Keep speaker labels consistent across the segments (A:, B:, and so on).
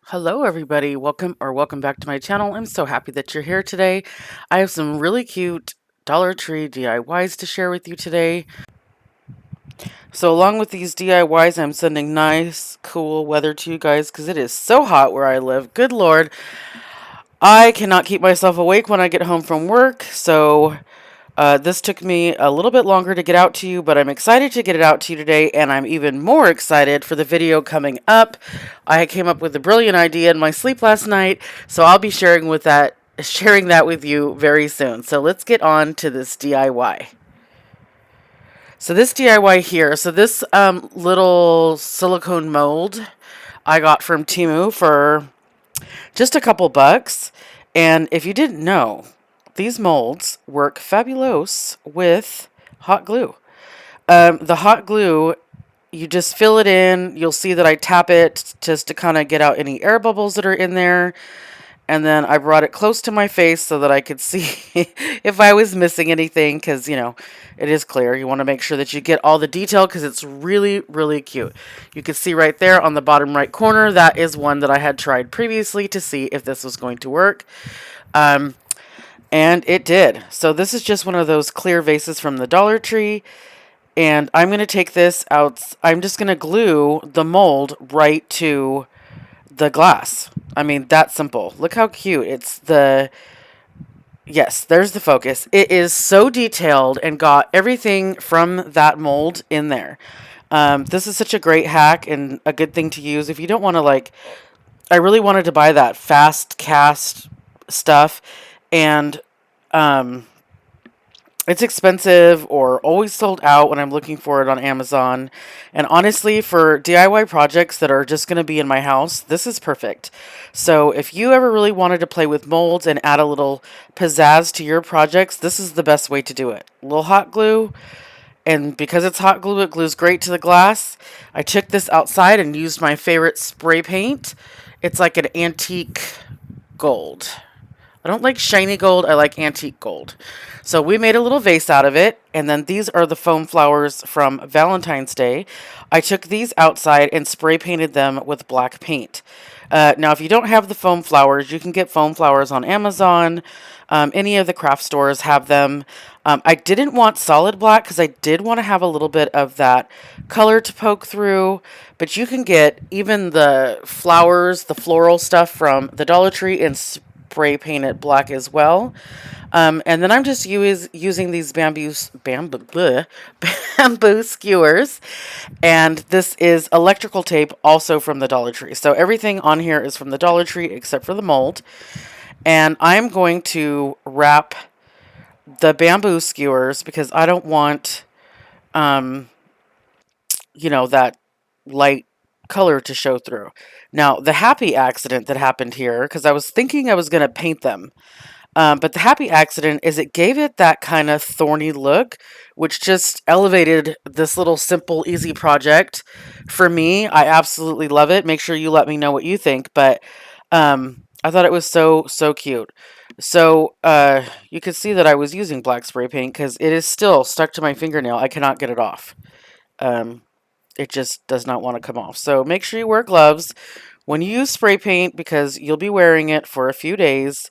A: Hello, everybody. Welcome back to my channel. I'm so happy that you're here today. I have some really cute Dollar Tree DIYs to share with you today. So along with these DIYs, I'm sending nice, cool weather to you guys because it is so hot where I live. Good Lord. I cannot keep myself awake when I get home from work. So this took me a little bit longer to get out to you, but I'm excited to get it out to you today, and I'm even more excited for the video coming up. I came up with a brilliant idea in my sleep last night, so I'll be sharing that with you very soon. So let's get on to this DIY. So this DIY here, this little silicone mold I got from Temu for just a couple bucks. And if you didn't know, these molds work fabulous with hot glue. The hot glue, you just fill it in. You'll see that I tap it just to kind of get out any air bubbles that are in there. And then I brought it close to my face so that I could see if I was missing anything, because, it is clear. You want to make sure that you get all the detail because it's really, really cute. You can see right there on the bottom right corner, that is one that I had tried previously to see if this was going to work. And it did. So this is just one of those clear vases from the Dollar Tree. And I'm going to take this out. I'm just going to glue the mold right to the glass. I mean, that simple. Look how cute. Yes, there's the focus. It is so detailed and got everything from that mold in there. This is such a great hack and a good thing to use if you don't want to I really wanted to buy that fast cast stuff, and it's expensive or always sold out when I'm looking for it on Amazon. And honestly, for DIY projects that are just going to be in my house, this is perfect. So if you ever really wanted to play with molds and add a little pizzazz to your projects, this is the best way to do it. A little hot glue. And because it's hot glue, it glues great to the glass. I took this outside and used my favorite spray paint. It's like an antique gold. I don't like shiny gold, I like antique gold. So we made a little vase out of it, and then these are the foam flowers from Valentine's Day. I took these outside and spray painted them with black paint. Now, if you don't have the foam flowers, you can get foam flowers on Amazon. Any of the craft stores have them. I didn't want solid black because I did want to have a little bit of that color to poke through, but you can get even the flowers, the floral stuff from the Dollar Tree and spray paint it black as well. And then I'm just using these bamboo skewers. And this is electrical tape also from the Dollar Tree. So everything on here is from the Dollar Tree except for the mold. And I'm going to wrap the bamboo skewers because I don't want, that light color to show through. Now, the happy accident that happened here, because I was thinking I was going to paint them, but the happy accident is it gave it that kind of thorny look, which just elevated this little simple, easy project for me. I absolutely love it. Make sure you let me know what you think, but I thought it was so, so cute. So you can see that I was using black spray paint because it is still stuck to my fingernail. I cannot get it off. It just does not want to come off. So make sure you wear gloves when you use spray paint because you'll be wearing it for a few days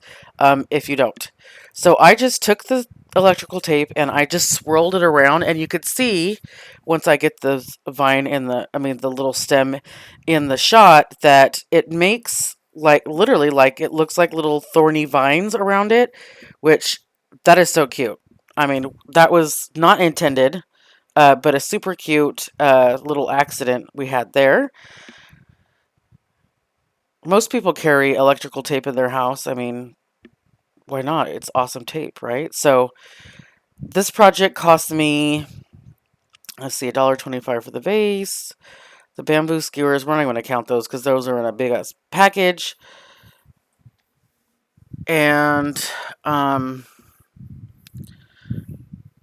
A: if you don't. So I just took the electrical tape and I just swirled it around, and you could see once I get the vine in the little stem in the shot that it makes literally it looks like little thorny vines around it, which that is so cute. I mean, that was not intended. But a super cute little accident we had there. Most people carry electrical tape in their house. I mean, why not? It's awesome tape, right? So this project cost me, let's see, $1.25 for the vase. The bamboo skewers, we're not going to count those because those are in a big ass package. And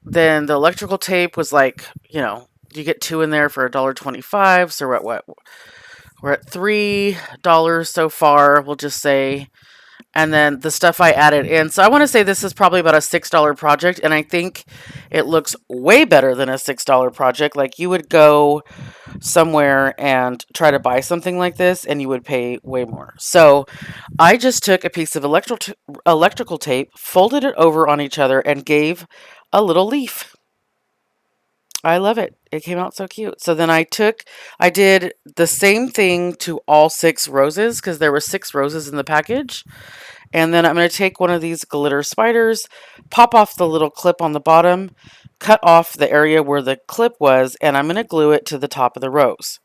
A: then the electrical tape was you get two in there for $1.25. So we're at $3 so far, we'll just say. and then the stuff I added in. So I want to say this is probably about a $6 project, and I think it looks way better than a $6 project. Like you would go somewhere and try to buy something like this, and you would pay way more. So I just took a piece of electrical tape, folded it over on each other, and gave a little leaf. I love it. It came out so cute. So then I did the same thing to all 6 roses because there were 6 roses in the package. And then I'm going to take one of these glitter spiders, pop off the little clip on the bottom, cut off the area where the clip was, and I'm going to glue it to the top of the rose.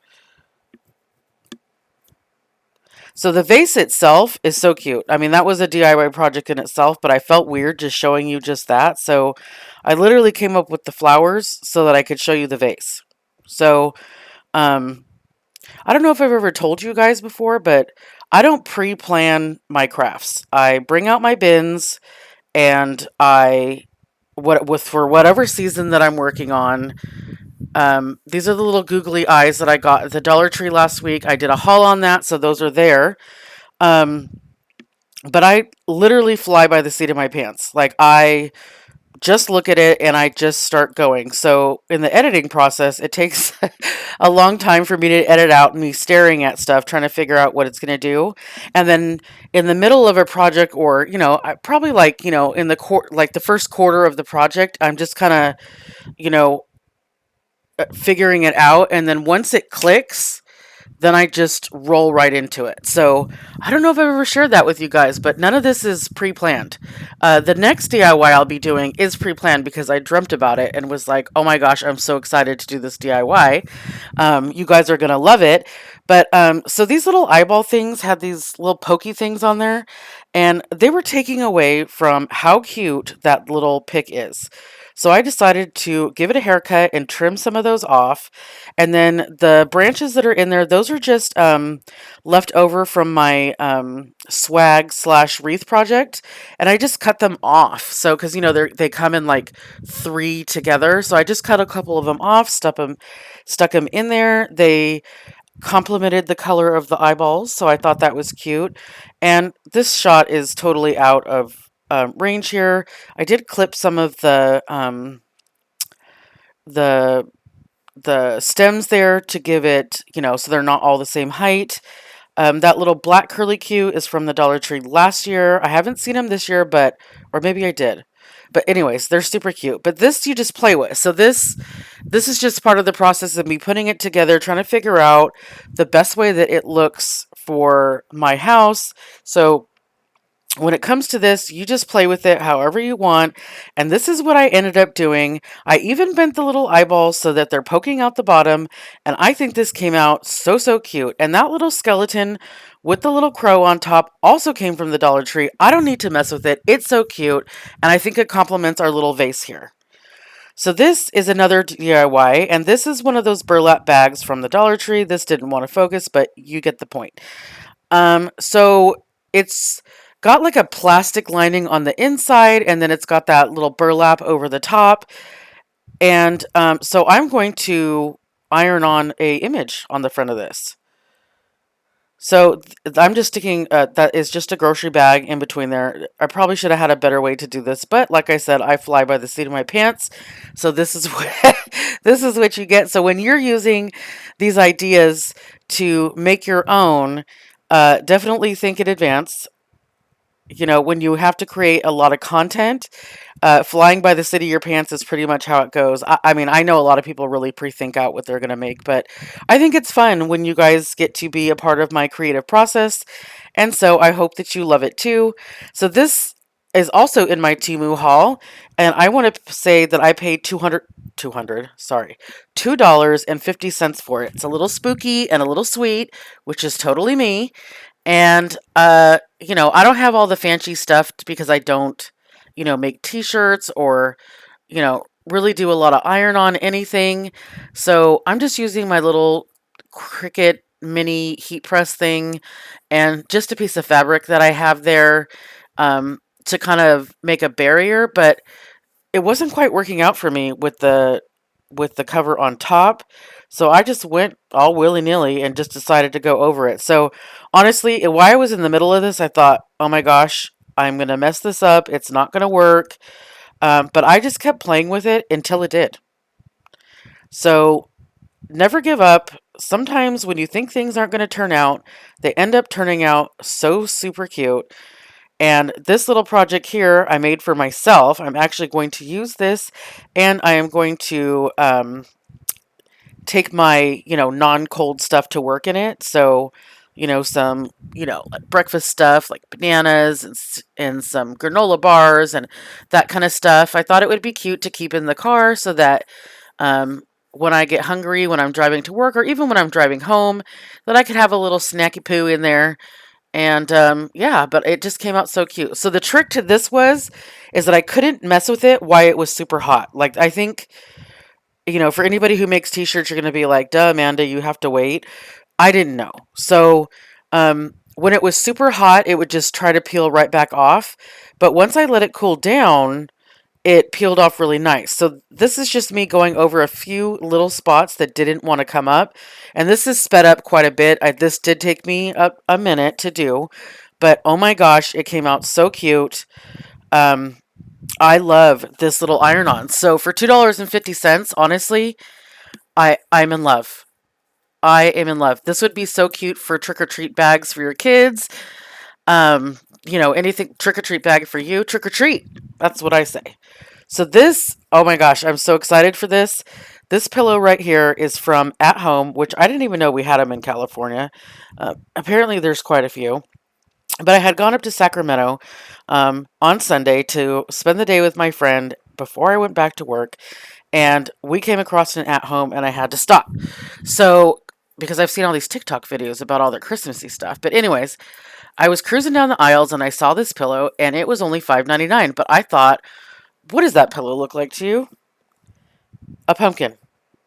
A: So the vase itself is so cute. I mean, that was a DIY project in itself, but I felt weird just showing you just that. So I literally came up with the flowers so that I could show you the vase. So um, I don't know if I've ever told you guys before, but I don't pre-plan my crafts. I bring out my bins and for whatever season that I'm working on. These are the little googly eyes that I got at the Dollar Tree last week. I did a haul on that, so those are there. Um, but I literally fly by the seat of my pants. Like I just look at it and I just start going. So in the editing process, it takes a long time for me to edit out me staring at stuff, trying to figure out what it's going to do. And then in the middle of a project, or probably like in like the first quarter of the project, I'm just kind of you know figuring it out. And then once it clicks, then I just roll right into it. So I don't know if I've ever shared that with you guys, but none of this is pre-planned. The next DIY I'll be doing is pre-planned because I dreamt about it and was like, oh my gosh, I'm so excited to do this DIY. You guys are going to love it. But so these little eyeball things had these little pokey things on there, and they were taking away from how cute that little pick is. So I decided to give it a haircut and trim some of those off. And then the branches that are in there, those are just left over from my swag slash wreath project. And I just cut them off. So, because, they come in like 3 together. So I just cut a couple of them off, stuck them in there. They complemented the color of the eyeballs. So I thought that was cute. And this shot is totally out of range here. I did clip some of the the stems there to give it, so they're not all the same height. That little black curly Q is from the Dollar Tree last year. I haven't seen them this year, or maybe I did. But anyways, they're super cute. But this you just play with. So this is just part of the process of me putting it together, trying to figure out the best way that it looks for my house. So when it comes to this, you just play with it however you want. And this is what I ended up doing. I even bent the little eyeballs so that they're poking out the bottom. And I think this came out so, so cute. And that little skeleton with the little crow on top also came from the Dollar Tree. I don't need to mess with it. It's so cute. And I think it complements our little vase here. So this is another DIY, and this is one of those burlap bags from the Dollar Tree. This didn't want to focus, but you get the point. So it's got like a plastic lining on the inside, and then it's got that little burlap over the top. And so I'm going to iron on a image on the front of this. So I'm just sticking, that is just a grocery bag in between there. I probably should have had a better way to do this, but like I said, I fly by the seat of my pants. So this is what, this is what you get. So when you're using these ideas to make your own, definitely think in advance. When you have to create a lot of content, flying by the seat of your pants is pretty much how it goes. I mean, I know a lot of people really pre-think out what they're going to make, but I think it's fun when you guys get to be a part of my creative process. And so I hope that you love it too. So this is also in my Temu haul. And I want to say that I paid $2.50 for it. It's a little spooky and a little sweet, which is totally me. And, I don't have all the fancy stuff because I don't, make t-shirts or, really do a lot of iron on anything. So I'm just using my little Cricut mini heat press thing and just a piece of fabric that I have there to kind of make a barrier. But it wasn't quite working out for me with the with the cover on top. So I just went all willy-nilly and just decided to go over it. So honestly, while I was in the middle of this, I thought, oh my gosh, I'm going to mess this up. It's not going to work. But I just kept playing with it until it did. So never give up. Sometimes when you think things aren't going to turn out, they end up turning out so super cute. And this little project here I made for myself. I'm actually going to use this, and I am going to take my, non-cold stuff to work in it. So, some, like breakfast stuff like bananas and some granola bars and that kind of stuff. I thought it would be cute to keep in the car so that when I get hungry, when I'm driving to work, or even when I'm driving home, that I could have a little snacky poo in there. And yeah, but it just came out so cute. So the trick to this is that I couldn't mess with it while it was super hot. Like I think, for anybody who makes t-shirts, you're going to be like, duh, Amanda, you have to wait. I didn't know. So when it was super hot, it would just try to peel right back off. But once I let it cool down, it peeled off really nice. So this is just me going over a few little spots that didn't want to come up. And this is sped up quite a bit. This did take me a minute to do. But oh my gosh, it came out so cute. I love this little iron-on. So for $2.50, honestly, I'm in love. I am in love. This would be so cute for trick-or-treat bags for your kids. Anything trick-or-treat bag for you, trick-or-treat. That's what I say. So this, oh my gosh, I'm so excited for this. This pillow right here is from At Home, which I didn't even know we had them in California. Apparently there's quite a few. But I had gone up to Sacramento on Sunday to spend the day with my friend before I went back to work. And we came across an At Home and I had to stop. So, because I've seen all these TikTok videos about all their Christmassy stuff. But anyways, I was cruising down the aisles and I saw this pillow and it was only $5.99. But I thought, what does that pillow look like to you? A pumpkin.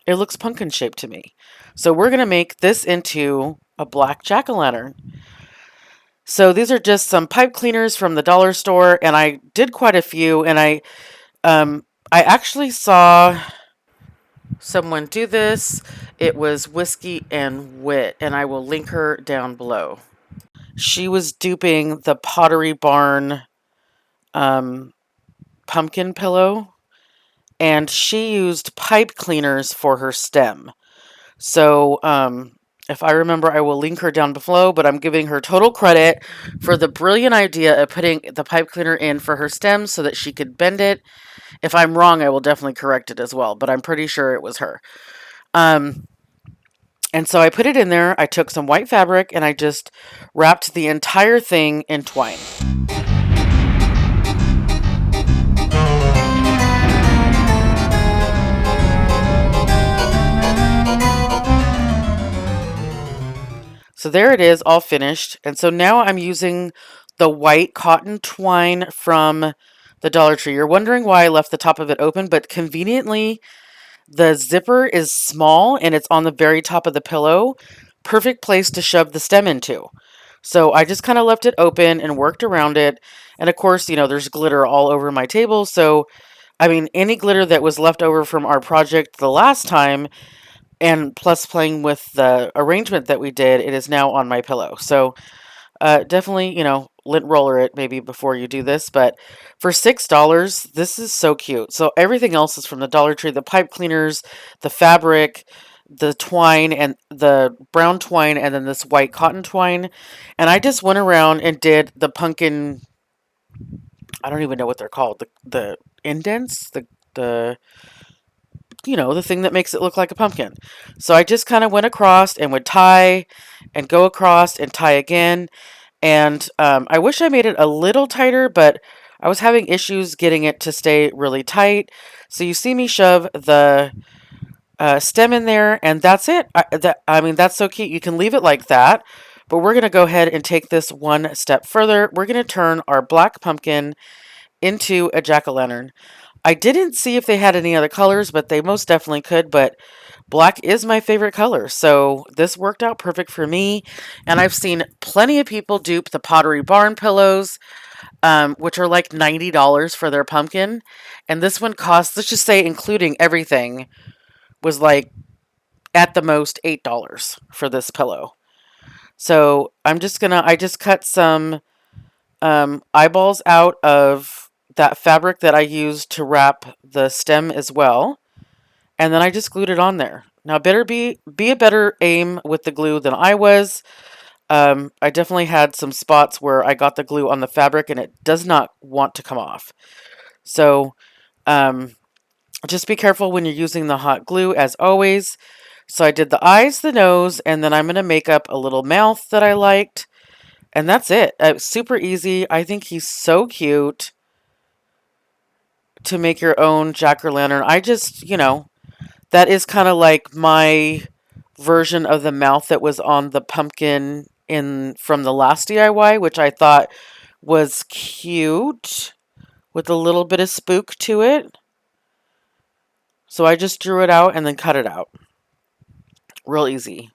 A: It looks pumpkin shaped to me. So we're going to make this into a black jack-o'-lantern. So these are just some pipe cleaners from the dollar store, and I did quite a few, and I actually saw someone do this. It was Whiskey and Wit, and I will link her down below. She was duping the Pottery Barn pumpkin pillow, and she used pipe cleaners for her stem. So, if I remember, I will link her down below, but I'm giving her total credit for the brilliant idea of putting the pipe cleaner in for her stem so that she could bend it. If I'm wrong, I will definitely correct it as well, but I'm pretty sure it was her. And so I put it in there. I took some white fabric and I just wrapped the entire thing in twine. So there it is, all finished. And so now I'm using the white cotton twine from the Dollar Tree. You're wondering why I left the top of it open, but conveniently, the zipper is small and it's on the very top of the pillow. Perfect place to shove the stem into. So I just kind of left it open and worked around it. And of course, there's glitter all over my table. So, any glitter that was left over from our project the last time, and plus playing with the arrangement that we did, it is now on my pillow. So definitely, lint roller it maybe before you do this. But for $6, this is so cute. So everything else is from the Dollar Tree. The pipe cleaners, the fabric, the twine, and the brown twine, and then this white cotton twine. And I just went around and did the pumpkin, I don't even know what they're called. The indents, the the thing that makes it look like a pumpkin. So I just kind of went across and would tie and go across and tie again. And I wish I made it a little tighter, but I was having issues getting it to stay really tight. So you see me shove the stem in there, and that's it. That's so cute. You can leave it like that, but we're going to go ahead and take this one step further. We're going to turn our black pumpkin into a jack-o'-lantern. I didn't see if they had any other colors, but they most definitely could, but black is my favorite color, so this worked out perfect for me. And I've seen plenty of people dupe the Pottery Barn pillows, which are like $90 for their pumpkin. And this one costs, let's just say including everything, was like at the most $8 for this pillow. So I just cut some eyeballs out of that fabric that I used to wrap the stem as well. And then I just glued it on there. Now, better be a better aim with the glue than I was. I definitely had some spots where I got the glue on the fabric and it does not want to come off. So um, just be careful when you're using the hot glue, as always. So I did the eyes, the nose, and then I'm going to make up a little mouth that I liked. And that's it. Super easy. I think he's so cute to make your own jack-o'-lantern. I just, that is kind of like my version of the mouth that was on the pumpkin in from the last DIY, which I thought was cute with a little bit of spook to it. So I just drew it out and then cut it out. Real easy.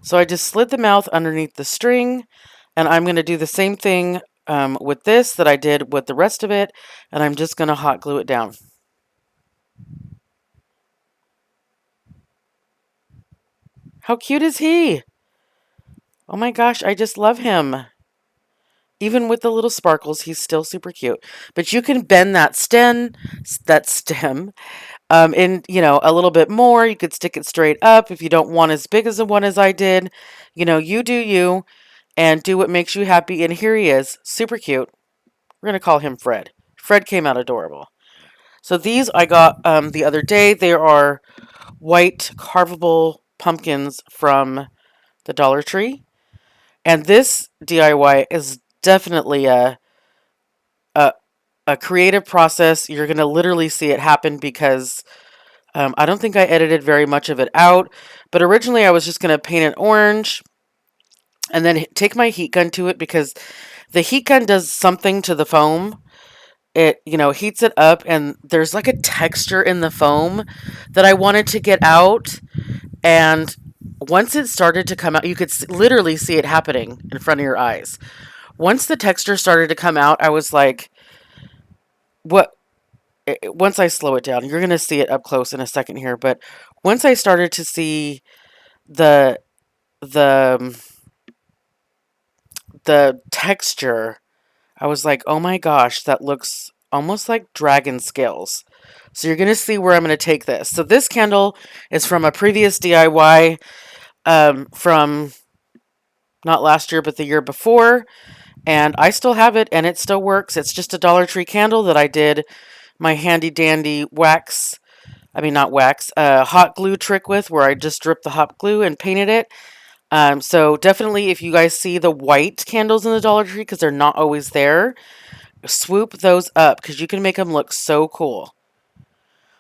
A: So I just slid the mouth underneath the string, and I'm going to do the same thing with this that I did with the rest of it, and I'm just going to hot glue it down. How cute is he? Oh my gosh, I just love him. Even with the little sparkles, he's still super cute. But you can bend that stem, in, a little bit more. You could stick it straight up if you don't want as big as the one as I did. You do you and do what makes you happy. And here he is, super cute. We're going to call him Fred. Fred came out adorable. So these I got the other day. They are white carvable pumpkins from the Dollar Tree. And this DIY is definitely a, a creative process. You're going to literally see it happen because I don't think I edited very much of it out. But originally I was just going to paint it orange and then take my heat gun to it because the heat gun does something to the foam. It, heats it up and there's like a texture in the foam that I wanted to get out. And once it started to come out, you could literally see it happening in front of your eyes. Once the texture started to come out, I was like, what? Once I slow it down, you're going to see it up close in a second here. But once I started to see the, the, the texture, I was like, oh my gosh, that looks almost like dragon scales. So you're going to see where I'm going to take this. So this candle is from a previous DIY from not last year, but the year before. And I still have it and it still works. It's just a Dollar Tree candle that I did my handy dandy not wax, hot glue trick with, where I just dripped the hot glue and painted it. So definitely if you guys see the white candles in the Dollar Tree, because they're not always there, swoop those up because you can make them look so cool.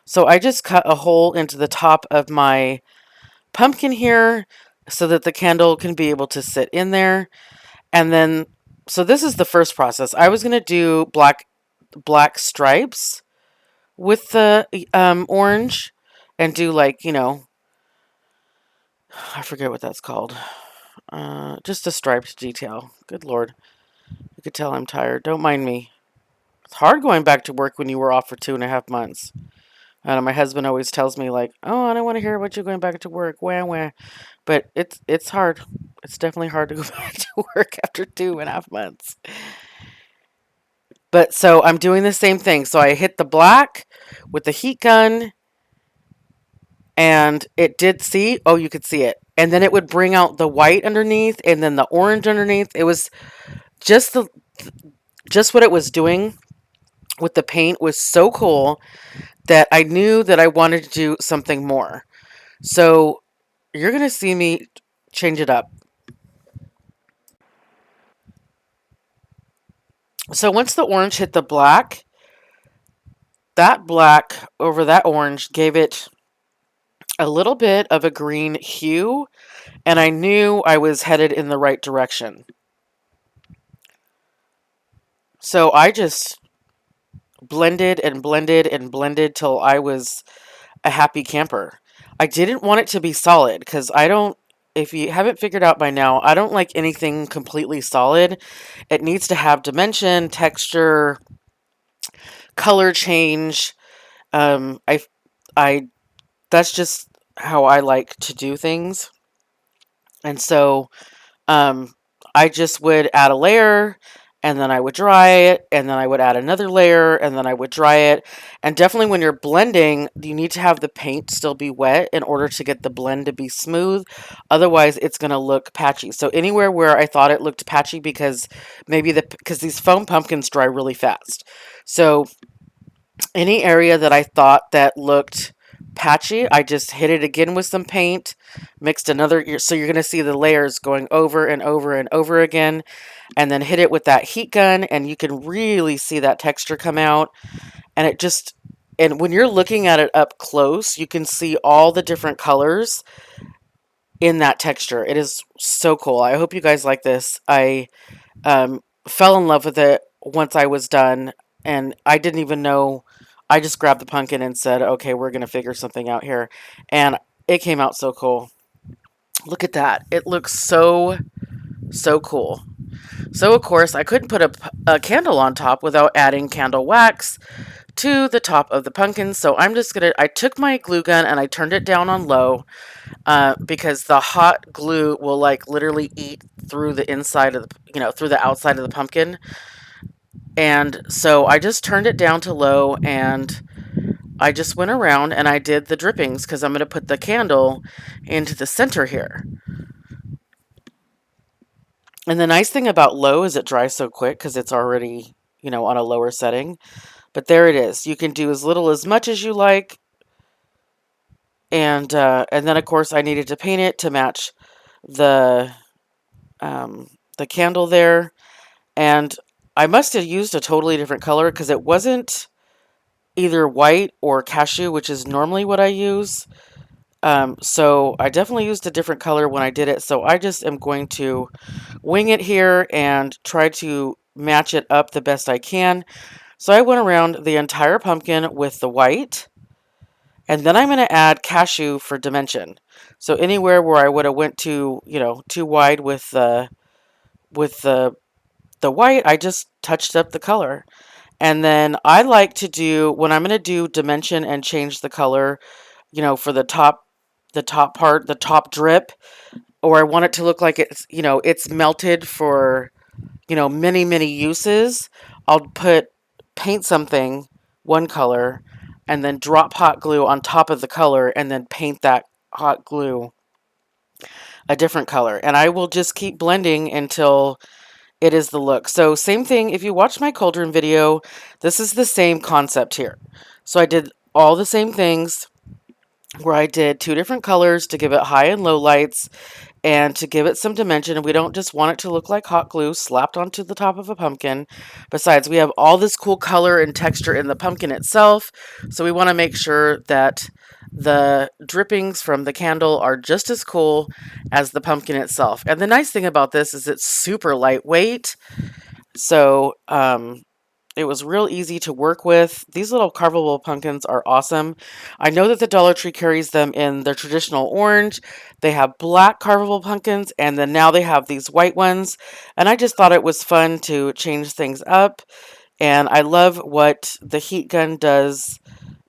A: So I just cut a hole into the top of my pumpkin here so that the candle can be able to sit in there. And then, so this is the first process. I was going to do black stripes with the orange and do like, I forget what that's called. Just a striped detail. Good Lord. You could tell I'm tired. Don't mind me. It's hard going back to work when you were off for 2.5 months. And my husband always tells me like, "Oh, I don't want to hear about you going back to work." Wah wah. But it's hard. It's definitely hard to go back to work after 2.5 months. But so I'm doing the same thing. So I hit the black with the heat gun, and it did see. Oh, you could see it. And then it would bring out the white underneath, and then the orange underneath. It was just what it was doing with the paint was so cool that I knew that I wanted to do something more. So you're going to see me change it up. So once the orange hit the black, that black over that orange gave it a little bit of a green hue, and I knew I was headed in the right direction. So I just blended and blended and blended till I was a happy camper. I didn't want it to be solid because I don't, if you haven't figured out by now, I don't like anything completely solid. It needs to have dimension, texture, color change. Um, I, I, that's just how I like to do things. And so Um, I just would add a layer and then I would dry it and then I would add another layer and then I would dry it. And definitely when you're blending, you need to have the paint still be wet in order to get the blend to be smooth. Otherwise, it's going to look patchy. So anywhere where I thought it looked patchy because because these foam pumpkins dry really fast. So any area that I thought that looked patchy, I just hit it again with some paint, mixed another, so you're going to see the layers going over and over and over again, and then hit it with that heat gun, and you can really see that texture come out, and it just, and when you're looking at it up close, you can see all the different colors in that texture. It is so cool. I hope you guys like this. I fell in love with it once I was done, and I didn't even know. I just grabbed the pumpkin and said, okay, we're going to figure something out here. And it came out so cool. Look at that. It looks so, so cool. So, of course, I couldn't put a candle on top without adding candle wax to the top of the pumpkin. So I'm just going to, I took my glue gun and I turned it down on low because the hot glue will like literally eat through the inside of the, through the outside of the pumpkin. And so I just turned it down to low and I just went around and I did the drippings because I'm going to put the candle into the center here. And the nice thing about low is it dries so quick because it's already, on a lower setting. But there it is. You can do as little as much as you like. And then, of course, I needed to paint it to match the candle there. And I must have used a totally different color because it wasn't either white or cashew, which is normally what I use. So I definitely used a different color when I did it. So I just am going to wing it here and try to match it up the best I can. So I went around the entire pumpkin with the white, and then I'm going to add cashew for dimension. So anywhere where I would have went too wide with the white, I just touched up the color. And then I like to do, when I'm going to do dimension and change the color, for the top part, the top drip, or I want it to look like it's melted for, many, many uses, I'll paint something one color and then drop hot glue on top of the color and then paint that hot glue a different color. And I will just keep blending until it is the look. So same thing, if you watch my cauldron video, this is the same concept here. So I did all the same things where I did 2 different colors to give it high and low lights and to give it some dimension. We don't just want it to look like hot glue slapped onto the top of a pumpkin. Besides, we have all this cool color and texture in the pumpkin itself. So we want to make sure that the drippings from the candle are just as cool as the pumpkin itself. And the nice thing about this is it's super lightweight. So, it was real easy to work with. These little carvable pumpkins are awesome. I know that the Dollar Tree carries them in their traditional orange. They have black carvable pumpkins, and then now they have these white ones. And I just thought it was fun to change things up. And I love what the heat gun does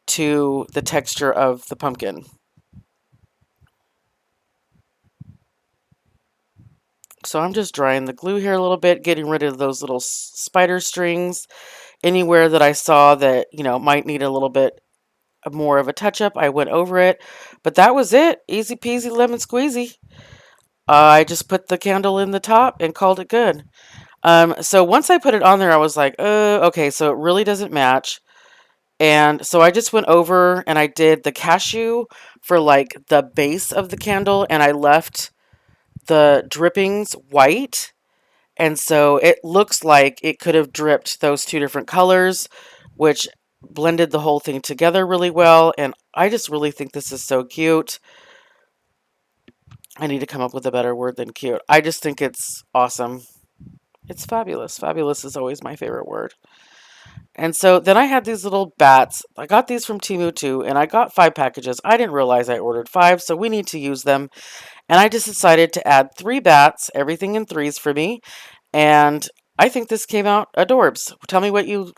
A: to the texture of the pumpkin. So I'm just drying the glue here a little bit, getting rid of those little spider strings. Anywhere that I saw that, might need a little bit more of a touch-up, I went over it. But that was it. Easy peasy lemon squeezy. I just put the candle in the top and called it good. So once I put it on there, I was like, okay, so it really doesn't match. And so I just went over and I did the cashew for like the base of the candle, and I left the drippings white. And so it looks like it could have dripped those 2 different colors, which blended the whole thing together really well, and I just really think this is so cute. I need to come up with a better word than cute. I just think it's awesome. It's fabulous. Fabulous is always my favorite word. And so then I had these little bats. I got these from Temu too, and I got 5 packages. I didn't realize I ordered 5, so we need to use them. And I just decided to add 3 bats, everything in threes for me. And I think this came out adorbs. Tell me what you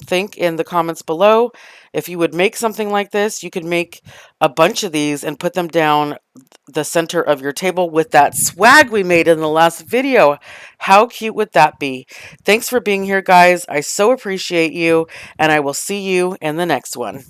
A: think in the comments below. If you would make something like this, you could make a bunch of these and put them down the center of your table with that swag we made in the last video. How cute would that be? Thanks for being here, guys. I so appreciate you, and I will see you in the next one.